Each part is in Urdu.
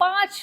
5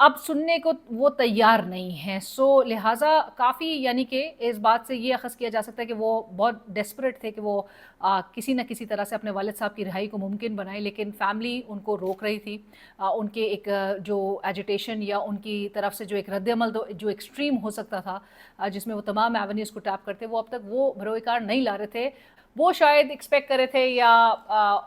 اب سننے کو وہ تیار نہیں ہیں. سو لہٰذا کافی یعنی کہ اس بات سے یہ اخذ کیا جا سکتا ہے کہ وہ بہت ڈیسپریٹ تھے کہ وہ کسی نہ کسی طرح سے اپنے والد صاحب کی رہائی کو ممکن بنائیں، لیکن فیملی ان کو روک رہی تھی. ان کے ایک جو ایجیٹیشن یا ان کی طرف سے جو ایک رد عمل جو ایکسٹریم ہو سکتا تھا، جس میں وہ تمام ایونیوز کو ٹیپ کرتے، وہ اب تک وہ بروئے کار نہیں لا رہے تھے. وہ شاید ایکسپیکٹ کرے تھے یا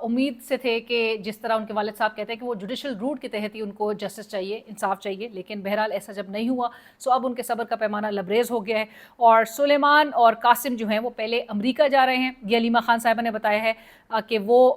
امید سے تھے کہ جس طرح ان کے والد صاحب کہتے ہیں کہ وہ جوڈیشل روٹ کے تحت ہی ان کو جسٹس چاہیے، انصاف چاہیے، لیکن بہرحال ایسا جب نہیں ہوا سو اب ان کے صبر کا پیمانہ لبریز ہو گیا ہے. اور سلیمان اور قاسم جو ہیں وہ پہلے امریکہ جا رہے ہیں. یہ علیمہ خان صاحبہ نے بتایا ہے کہ وہ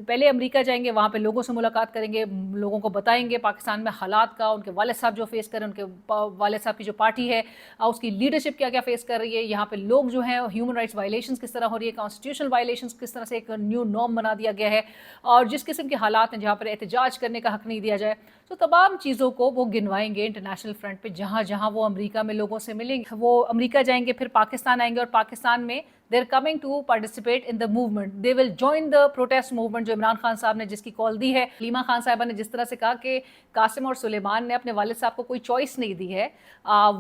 پہلے امریکہ جائیں گے، وہاں پہ لوگوں سے ملاقات کریں گے، لوگوں کو بتائیں گے پاکستان میں حالات کا، ان کے والد صاحب جو فیس کر رہے ہیں، ان کے والد صاحب کی جو پارٹی ہے اس کی لیڈرشپ کیا کیا فیس کر رہی ہے، یہاں پہ لوگ جو ہیں ہیومن رائٹس وائلیشنز کس طرح ہو رہی ہے، کانسٹیٹیوشنل وائلیشنز کس طرح سے ایک نیو نارم بنا دیا گیا ہے، اور جس قسم کے حالات ہیں جہاں پر احتجاج کرنے کا حق نہیں دیا جائے. تو تمام چیزوں کو وہ گنوائیں گے انٹرنیشنل فرنٹ پہ جہاں جہاں وہ امریکہ میں لوگوں سے ملیں گے. وہ امریکہ جائیں گے، پھر پاکستان آئیں گے، اور پاکستان میں they're coming to participate in the movement. They will join the protest movement جو عمران خان صاحب نے جس کی کال دی ہے. علیمہ خان صاحبہ نے جس طرح سے کہا کہ قاسم اور سلیمان نے اپنے والد صاحب کو کوئی چوائس نہیں دی ہے،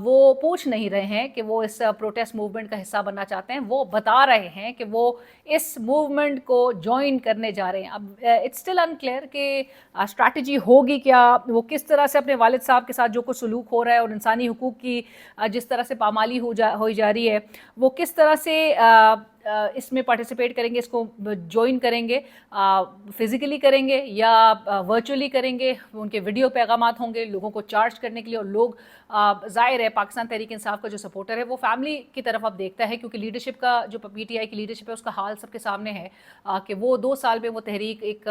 وہ پوچھ نہیں رہے ہیں کہ وہ اس پروٹیسٹ موومنٹ کا حصہ بننا چاہتے ہیں، وہ بتا رہے ہیں کہ وہ اس موومنٹ کو جوائن کرنے جا رہے ہیں. اب اٹس اسٹل انکلیئر کہ اسٹریٹجی ہوگی کیا، وہ کس طرح سے اپنے والد صاحب کے ساتھ جو کچھ سلوک ہو رہا ہے اور انسانی حقوق کی جس طرح سے پامالی ہوئی جا رہی ہے، وہ کس طرح سے اس میں پارٹیسپیٹ کریں گے، اس کو جوائن کریں گے، فزیکلی کریں گے یا ورچولی کریں گے. ان کے ویڈیو پیغامات ہوں گے لوگوں کو چارج کرنے کے لیے، اور لوگ ظاہر ہے پاکستان تحریک انصاف کا جو سپورٹر ہے وہ فیملی کی طرف اب دیکھتا ہے، کیونکہ لیڈرشپ کا جو پی ٹی آئی کی لیڈرشپ ہے اس کا حال سب کے سامنے ہے کہ وہ 2 سال میں وہ تحریک ایک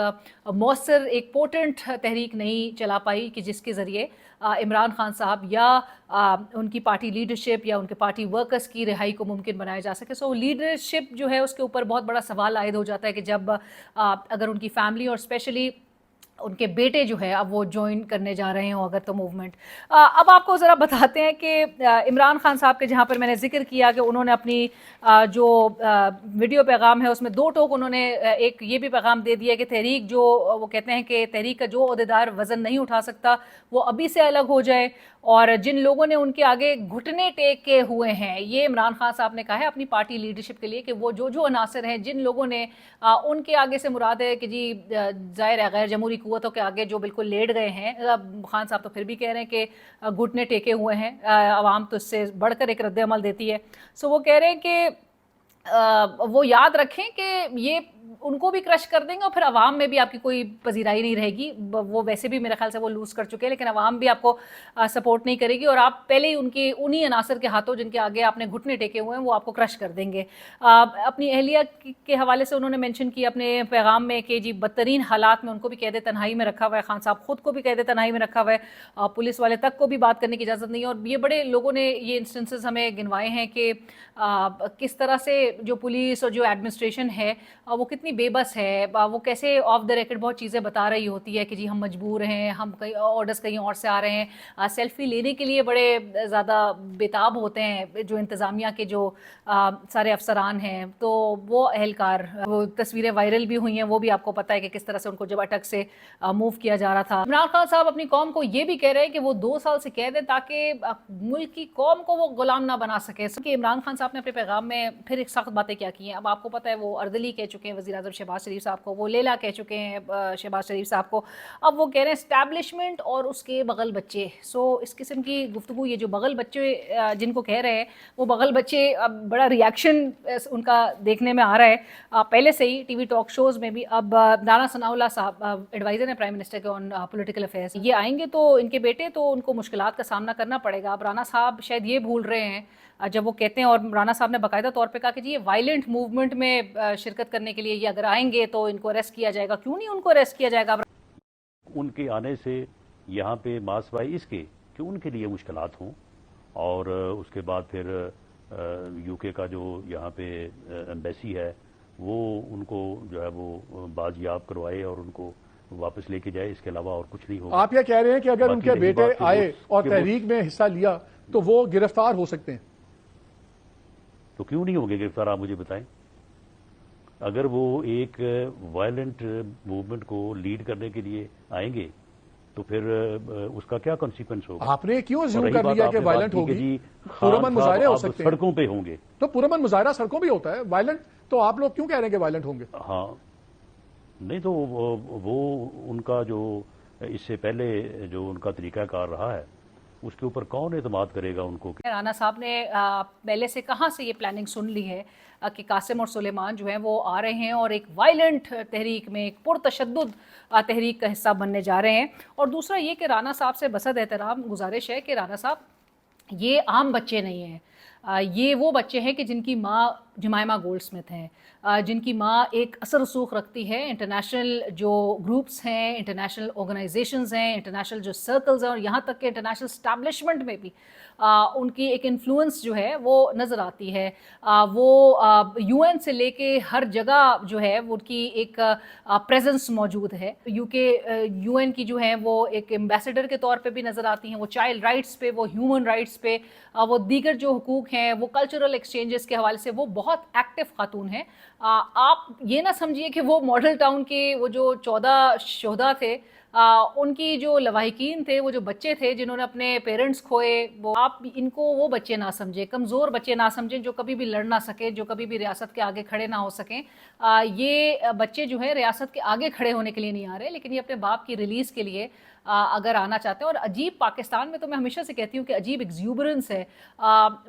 مؤثر، ایک پوٹنٹ تحریک نہیں چلا پائی کہ جس کے ذریعے عمران خان صاحب یا ان کی پارٹی لیڈرشپ یا ان کے پارٹی ورکرز کی رہائی کو ممکن بنایا جا سکے. سو لیڈرشپ جو ہے اس کے اوپر بہت بڑا سوال عائد ہو جاتا ہے کہ جب اگر ان کی فیملی اور اسپیشلی ان کے بیٹے جو ہے اب وہ جوائن کرنے جا رہے ہوں اگر تو موومنٹ. اب آپ کو ذرا بتاتے ہیں کہ عمران خان صاحب کے جہاں پر میں نے ذکر کیا کہ انہوں نے اپنی جو ویڈیو پیغام ہے اس میں 2 ٹوک انہوں نے ایک یہ بھی پیغام دے دیا کہ تحریک جو وہ کہتے ہیں کہ تحریک کا جو عہدیدار وزن نہیں اٹھا سکتا وہ ابھی سے الگ ہو جائے، اور جن لوگوں نے ان کے آگے گھٹنے ٹیکے ہوئے ہیں، یہ عمران خان صاحب نے کہا ہے اپنی پارٹی لیڈرشپ کے لیے کہ وہ جو عناصر ہیں جن لوگوں نے ان کے آگے سے مراد ہے کہ جی ظاہر ہے غیر جمہوری قوتوں کے آگے جو بالکل لیٹ گئے ہیں. خان صاحب تو پھر بھی کہہ رہے ہیں کہ گھٹنے ٹیکے ہوئے ہیں، عوام تو اس سے بڑھ کر ایک رد عمل دیتی ہے. سو وہ کہہ رہے ہیں کہ وہ یاد رکھیں کہ یہ ان کو بھی کرش کر دیں گے اور پھر عوام میں بھی آپ کی کوئی پذیرائی نہیں رہے گی. وہ ویسے بھی میرے خیال سے وہ لوز کر چکے ہیں، لیکن عوام بھی آپ کو سپورٹ نہیں کرے گی، اور آپ پہلے ہی ان کی انہی عناصر کے ہاتھوں جن کے آگے آپ نے گھٹنے ٹیکے ہوئے ہیں وہ آپ کو کرش کر دیں گے. اپنی اہلیہ کے حوالے سے انہوں نے مینشن کیا اپنے پیغام میں کہ جی بدترین حالات میں ان کو بھی قید تنہائی میں رکھا ہوا ہے، خان صاحب خود کو بھی قید تنہائی میں رکھا ہوا ہے، پولیس والے تک کو بھی بات کرنے کی اجازت نہیں ہے. اور یہ بڑے لوگوں نے یہ انسٹنسز ہمیں گنوائے ہیں کہ کس طرح سے جو پولیس اور جو ایڈمنسٹریشن ہے وہ کتنی بے بس ہے، وہ کیسے آف دا ریکڈ بہت چیزیں بتا رہی ہوتی ہے کہ جی ہم مجبور ہیں، ہم کئی آرڈرز کہیں اور سے آ رہے ہیں، سیلفی لینے کے لیے بڑے زیادہ بےتاب ہوتے ہیں جو انتظامیہ کے جو سارے افسران ہیں. تو وہ اہلکار، وہ تصویریں وائرل بھی ہوئی ہیں، وہ بھی آپ کو پتہ ہے کہ کس طرح سے ان کو جب اٹک سے موو کیا جا رہا تھا. عمران خان صاحب اپنی قوم کو یہ بھی کہہ رہے ہیں کہ وہ 2 سال سے قید ہیں تاکہ ملک کی قوم کو وہ غلام نہ بنا سکے. کہ عمران خان صاحب نے اپنے پیغام میں پھر ایک سخت باتیں کیا کی ہیں. اب آپ کو پتہ ہے وہ اردلی کہہ چکے ہیں وزیر اعظم شہباز شریف صاحب کو، وہ لیلا کہہ چکے ہیں شہباز شریف صاحب کو. اب وہ کہہ رہے ہیں اسٹیبلشمنٹ اور اس کے بغل بچے. سو اس قسم کی گفتگو، یہ جو بغل بچے جن کو کہہ رہے ہیں وہ بغل بچے، اب بڑا ریاکشن ان کا دیکھنے میں آ رہا ہے. پہلے سے ہی ٹی وی ٹاک شوز میں بھی. اب رانا ثناء اللہ صاحب ایڈوائزر ہیں پرائم منسٹر کے آن پولیٹیکل افیئرس، یہ آئیں گے تو ان کے بیٹے تو ان کو مشکلات کا سامنا کرنا پڑے گا. اب رانا صاحب شاید یہ بھول رہے ہیں جب وہ کہتے ہیں، اور رانا صاحب نے باقاعدہ طور پہ کہا کہ جی یہ وائلنٹ موومنٹ میں شرکت کرنے کے لیے یہ اگر آئیں گے تو ان کو اریسٹ کیا جائے گا. کیوں نہیں ان کو اریسٹ کیا جائے گا؟ ان کے آنے سے یہاں پہ ماسوائے اس کے کہ ان کے لیے مشکلات ہوں، اور اس کے بعد پھر یو کے کا جو یہاں پہ ایمبیسی ہے وہ ان کو جو ہے وہ بازیاب کروائے اور ان کو واپس لے کے جائے. اس کے علاوہ اور کچھ نہیں ہوگا. آپ یہ کہہ رہے ہیں کہ اگر ان کے بیٹے آئے اور تحریک میں حصہ لیا تو وہ گرفتار ہو سکتے ہیں؟ تو کیوں نہیں ہوں گے گرفتار؟ آپ مجھے بتائیں. اگر وہ ایک وائلنٹ موومنٹ کو لیڈ کرنے کے لیے آئیں گے تو پھر اس کا کیا کانسیکوینس ہوگا؟ آپ نے کیوں اور زیوم رہی کر بات لیا آپ کہ نے بات وائلنٹ کی کہ ہوگی؟ جی پرامن خان مظاہرے ہو صاحب سکتے ہیں، سڑکوں پہ ہوں گے، تو پرامن مظاہرہ سڑکوں بھی ہوتا ہے، وائلنٹ تو آپ لوگ کیوں کہہ رہے ہیں کہ وائلنٹ ہوں گے؟ ہاں نہیں تو وہ ان کا جو اس سے پہلے جو ان کا طریقہ کار رہا ہے اس کے اوپر کون اعتماد کرے گا ان کو؟ رانا صاحب نے پہلے سے کہاں سے یہ پلاننگ سن لی ہے کہ قاسم اور سلیمان جو ہیں وہ آ رہے ہیں اور ایک وائلنٹ تحریک میں، ایک پرتشدد تحریک کا حصہ بننے جا رہے ہیں؟ اور دوسرا یہ کہ رانا صاحب سے بسد احترام گزارش ہے کہ رانا صاحب یہ عام بچے نہیں ہیں، یہ وہ بچے ہیں کہ جن کی ماں جمائمہ گولڈ سمتھ ہیں، جن کی ماں ایک اثر رسوخ رکھتی ہے، انٹرنیشنل جو گروپس ہیں، انٹرنیشنل آرگنائزیشنز ہیں، انٹرنیشنل جو سرکلز ہیں، اور یہاں تک کہ انٹرنیشنل اسٹیبلشمنٹ میں بھی ان کی ایک انفلوئنس جو ہے وہ نظر آتی ہے۔ وہ یو این سے لے کے ہر جگہ جو ہے وہ ان کی ایک پریزنس موجود ہے۔ یو این کی جو ہیں وہ ایک ایمبیسیڈر کے طور پہ بھی نظر آتی ہیں، وہ چائلڈ رائٹس پہ، وہ ہیومن رائٹس پہ، وہ دیگر جو حقوق ہیں، وہ کلچرل ایکسچینجز کے حوالے سے وہ بہت ایکٹیو خاتون ہیں۔ آپ یہ نہ سمجھیے کہ وہ ماڈل ٹاؤن کے وہ جو 14 شہداء تھے، ان کی جو لواحقین تھے، وہ جو بچے تھے جنہوں نے اپنے پیرنٹس کھوئے، وہ آپ ان کو وہ بچے نہ سمجھیں، کمزور بچے نہ سمجھیں جو کبھی بھی لڑ نہ سکیں، جو کبھی بھی ریاست کے آگے کھڑے نہ ہو سکیں۔ یہ بچے جو ہیں ریاست کے آگے کھڑے ہونے کے لیے نہیں آ رہے، لیکن یہ اپنے باپ کی ریلیز کے لیے اگر آنا چاہتے ہیں۔ اور عجیب پاکستان میں تو میں ہمیشہ سے کہتی ہوں کہ عجیب ایگزیوبرنس ہے۔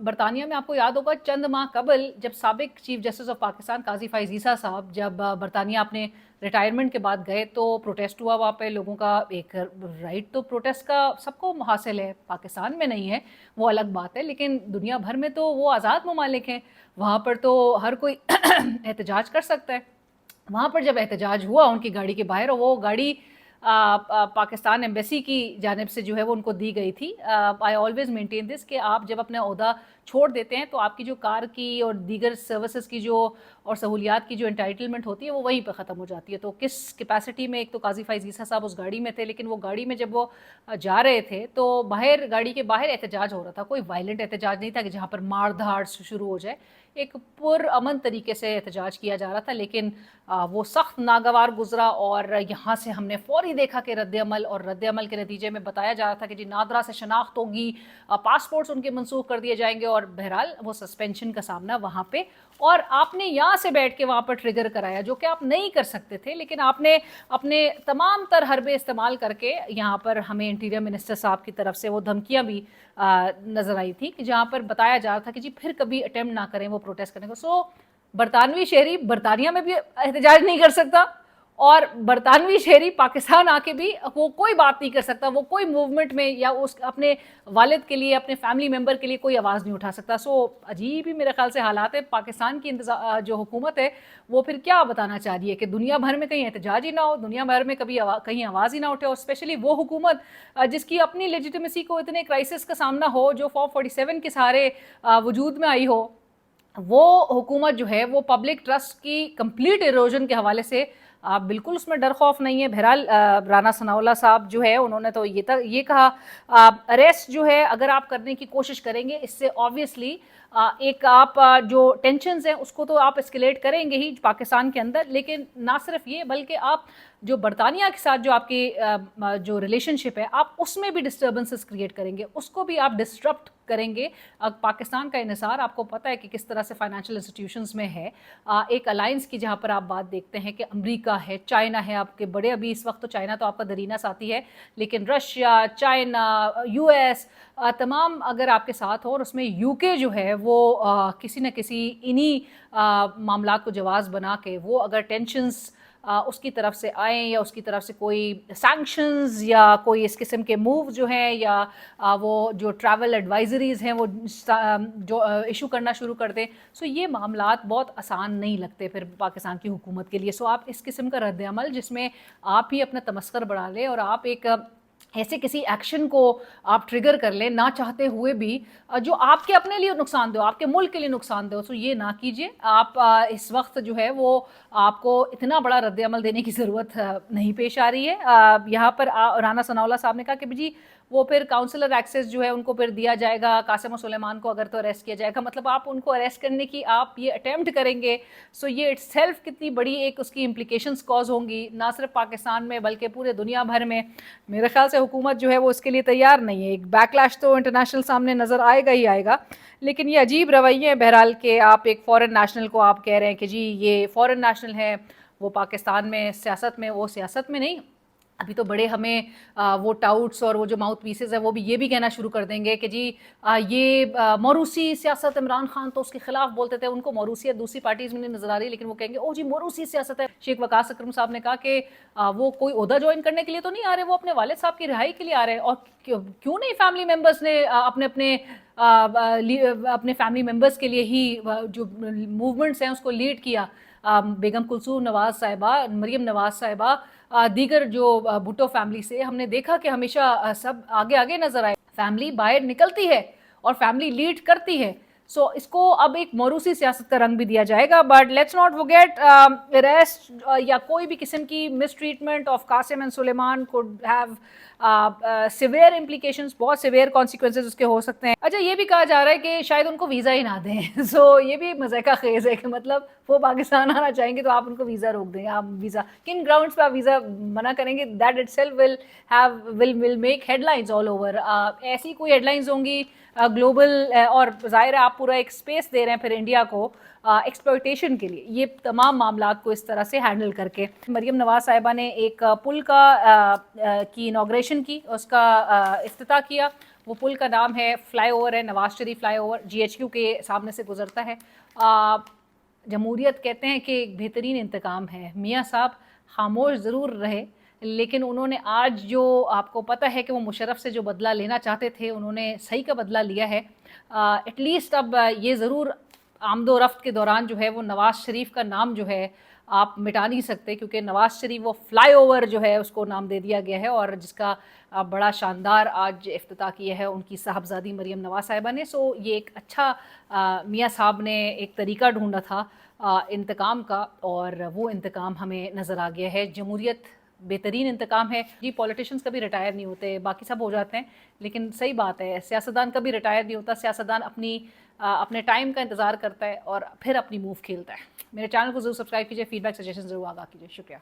برطانیہ میں آپ کو یاد ہوگا چند ماہ قبل جب سابق چیف جسٹس آف پاکستان قاضی فائز عیسیٰ صاحب جب برطانیہ اپنے ریٹائرمنٹ کے بعد گئے تو پروٹیسٹ ہوا وہاں پہ، لوگوں کا ایک رائٹ تو پروٹیسٹ کا سب کو حاصل ہے، پاکستان میں نہیں ہے وہ الگ بات ہے، لیکن دنیا بھر میں تو وہ آزاد ممالک ہیں، وہاں پر تو ہر کوئی احتجاج کر سکتا ہے۔ وہاں پر جب احتجاج ہوا ان کی گاڑی کے باہر، اور وہ گاڑی پاکستان ایمبیسی کی جانب سے جو ہے وہ ان کو دی گئی تھی۔ آئی آلویز مینٹین دس کہ آپ جب اپنا عہدہ چھوڑ دیتے ہیں تو آپ کی جو کار کی اور دیگر سروسز کی جو اور سہولیات کی جو انٹائٹلمنٹ ہوتی ہے وہ وہیں پہ ختم ہو جاتی ہے۔ تو کس کیپیسٹی میں، ایک تو قاضی فائز عیسیٰ صاحب اس گاڑی میں تھے، لیکن وہ گاڑی میں جب وہ جا رہے تھے تو باہر گاڑی کے باہر احتجاج ہو رہا تھا، کوئی وائلنٹ احتجاج نہیں تھا کہ جہاں پر مار دھاڑ شروع ہو جائے، ایک پرامن طریقے سے احتجاج کیا جا رہا تھا، لیکن وہ سخت ناگوار گزرا۔ اور یہاں سے ہم نے فوری دیکھا کہ رد عمل، اور رد عمل کے نتیجے میں بتایا جا رہا تھا کہ جی نادرا سے شناخت ہوگی، پاسپورٹس ان کے منسوخ کر دیے جائیں گے، اور بہرحال وہ سسپینشن کا سامنا وہاں پہ، اور آپ نے یہاں سے بیٹھ کے وہاں پر ٹریگر کرایا جو کہ آپ نہیں کر سکتے تھے، لیکن آپ نے اپنے تمام تر حربے استعمال کر کے یہاں پر ہمیں انٹیریئر منسٹر صاحب کی طرف سے وہ دھمکیاں بھی نظر آئی تھی کہ جہاں پر بتایا جا رہا تھا کہ جی پھر کبھی اٹیمپٹ نہ کریں وہ پروٹیسٹ کرنے کو۔ سو برطانوی شہری برطانیہ میں بھی احتجاج نہیں کر سکتا، اور برطانوی شہری پاکستان آ کے بھی وہ کوئی بات نہیں کر سکتا، وہ کوئی موومنٹ میں یا اس اپنے والد کے لیے، اپنے فیملی ممبر کے لیے کوئی آواز نہیں اٹھا سکتا۔ سو عجیب ہی میرے خیال سے حالات ہے۔ پاکستان کی جو حکومت ہے وہ پھر کیا بتانا چاہ رہی ہے کہ دنیا بھر میں کہیں احتجاج ہی نہ ہو، دنیا بھر میں کبھی کہیں آواز ہی نہ اٹھے، اور اسپیشلی وہ حکومت جس کی اپنی لیجیٹیمیسی کو اتنے کرائسس کا سامنا ہو، جو 447 کے سہارے وجود میں آئی ہو، وہ حکومت جو ہے وہ پبلک ٹرسٹ کی کمپلیٹ ایروژن کے حوالے سے بالکل اس میں ڈر خوف نہیں ہے۔ بہرحال رانا ثناء اللہ صاحب جو ہے انہوں نے تو یہ کہا اریسٹ جو ہے اگر آپ کرنے کی کوشش کریں گے، اس سے آبویسلی ایک آپ جو ٹینشنز ہیں اس کو تو آپ اسکیلیٹ کریں گے ہی پاکستان کے اندر، لیکن نہ صرف یہ بلکہ آپ جو برطانیہ کے ساتھ جو آپ کی جو ریلیشن شپ ہے آپ اس میں بھی ڈسٹربنسز کریٹ کریں گے، اس کو بھی آپ ڈسٹرپٹ کریں گے۔ پاکستان کا انحصار آپ کو پتہ ہے کہ کس طرح سے فائنینشیل انسٹیٹیوشنز میں ہے، ایک الائنس کی جہاں پر آپ بات دیکھتے ہیں کہ امریکہ ہے، چائنا ہے، آپ کے بڑے ابھی اس وقت تو چائنا تو آپ کا درینہ ساتھی ہے، لیکن رشیا، چائنا، یو ایس تمام اگر آپ کے ساتھ ہو، اور اس میں یو کے جو ہے وہ کسی نہ کسی انہی معاملات کو جواز بنا کے وہ اگر ٹینشنز اس کی طرف سے آئیں یا اس کی طرف سے کوئی سینکشنز یا کوئی اس قسم کے موو جو ہیں یا وہ جو ٹریول ایڈوائزریز ہیں وہ جو ایشو کرنا شروع کر دیں، سو یہ معاملات بہت آسان نہیں لگتے پھر پاکستان کی حکومت کے لیے۔ سو آپ اس قسم کا رد عمل جس میں آپ ہی اپنا تمسخر بڑھا لیں اور آپ ایک ایسے کسی ایکشن کو آپ ٹریگر کر لیں نہ چاہتے ہوئے بھی جو آپ کے اپنے لیے نقصان دہ ہو، آپ کے ملک کے لیے نقصان دہ ہو، سو یہ نہ کیجیے۔ آپ اس وقت جو ہے وہ آپ کو اتنا بڑا رد عمل دینے کی ضرورت نہیں پیش آ رہی ہے۔ یہاں پر رانا ثناء اللہ صاحب نے کہا کہ جی وہ پھر کاؤنسلر ایکسیس جو ہے ان کو پھر دیا جائے گا, قاسم و سلیمان کو اگر تو اریسٹ کیا جائے گا, مطلب آپ ان کو اریسٹ کرنے کی آپ یہ اٹیمپٹ کریں گے. سو یہ اٹ سیلف کتنی بڑی ایک اس کی امپلیکیشنز کاز ہوں گی, نہ صرف پاکستان میں بلکہ پورے دنیا بھر میں. میرے خیال سے حکومت جو ہے وہ اس کے لیے تیار نہیں ہے. ایک بیک لیش تو انٹرنیشنل سامنے نظر آئے گا ہی آئے گا, لیکن یہ عجیب رویے ہیں بہرحال کہ آپ ایک فورن نیشنل کو آپ کہہ رہے ہیں کہ جی یہ فورن نیشنل ہے, وہ پاکستان میں سیاست میں, وہ سیاست میں نہیں. ابھی تو بڑے ہمیں وہ ٹاؤٹس اور وہ جو ماؤتھ پیسز ہیں وہ بھی یہ بھی کہنا شروع کر دیں گے کہ جی یہ موروثی سیاست, عمران خان تو اس کے خلاف بولتے تھے, ان کو موروثیت دوسری پارٹیز میں نہیں نظر آ رہی, لیکن وہ کہیں گے او جی موروثی سیاست ہے. شیخ وقاص اکرم صاحب نے کہا کہ وہ کوئی عہدہ جوائن کرنے کے لیے تو نہیں آ رہے, وہ اپنے والد صاحب کی رہائی کے لیے آ رہے ہیں. اور کیوں نہیں فیملی ممبرس نے اپنے فیملی ممبرس کے لیے ہی جو موومنٹس ہیں اس کو لیڈ کیا. بیگم کلثوم نواز صاحبہ, مریم نواز صاحبہ, دیگر جو بھٹو فیملی سے ہم نے دیکھا کہ ہمیشہ سب آگے آگے نظر آئے. فیملی باہر نکلتی ہے اور فیملی لیڈ کرتی ہے. سو اس کو اب ایک موروثی سیاست کا رنگ بھی دیا جائے گا. But let's not forget arrest یا کوئی بھی قسم کی mistreatment of Qasim and Sulaiman could have severe implications, بہت سیویئر کانسیکوینسز اس کے ہو سکتے ہیں. اچھا یہ بھی کہا جا رہا ہے کہ شاید ان کو ویزا ہی نہ دیں. سو یہ بھی مزے کا خیز ہے کہ مطلب وہ پاکستان آنا چاہیں گے تو آپ ان کو ویزا روک دیں. آپ ویزا کن گراؤنڈس پہ آپ ویزا منع کریں گے, that itself will make headlines all over. ایسی کوئی ہیڈ لائنز ہوں گی گلوبل, اور ظاہر ہے آپ پورا ایک اسپیس دے رہے ہیں پھر انڈیا کو ایکسپلوئٹیشن کے لیے, یہ تمام معاملات کو اس طرح سے ہینڈل کر کے. مریم نواز صاحبہ نے ایک پل کی انوگریشن کی, اس کا افتتاح کیا. وہ پل کا نام ہے فلائی اوور ہے, Nawaz Sharif fly over, GHQ کے سامنے سے گزرتا ہے. جمہوریت کہتے ہیں کہ ایک بہترین انتقام ہے. میاں صاحب خاموش ضرور رہے, لیکن انہوں نے آج جو آپ کو پتہ ہے کہ وہ مشرف سے جو بدلہ لینا چاہتے تھے انہوں نے صحیح کا بدلہ لیا ہے. ایٹ لیسٹ اب یہ ضرور آمد و رفت کے دوران جو ہے وہ نواز شریف کا نام جو ہے آپ مٹا نہیں سکتے, کیونکہ نواز شریف وہ فلائی اوور جو ہے اس کو نام دے دیا گیا ہے, اور جس کا بڑا شاندار آج افتتاح کیا ہے ان کی صاحبزادی مریم نواز صاحبہ نے. سو یہ ایک اچھا میاں صاحب نے ایک طریقہ ڈھونڈا تھا انتقام کا, اور وہ انتقام ہمیں نظر آ گیا ہے. جمہوریت بہترین انتقام ہے. جی پولیٹیشنز کبھی ریٹائر نہیں ہوتے, باقی سب ہو جاتے ہیں, لیکن صحیح بات ہے سیاستدان کبھی ریٹائر نہیں ہوتا. سیاستدان اپنے ٹائم کا انتظار کرتا ہے اور پھر اپنی موو کھیلتا ہے. میرے چینل کو ضرور سبسکرائب کیجیے, فیڈ بیک سجیشن ضرور آگاہ کیجیے. شکریہ.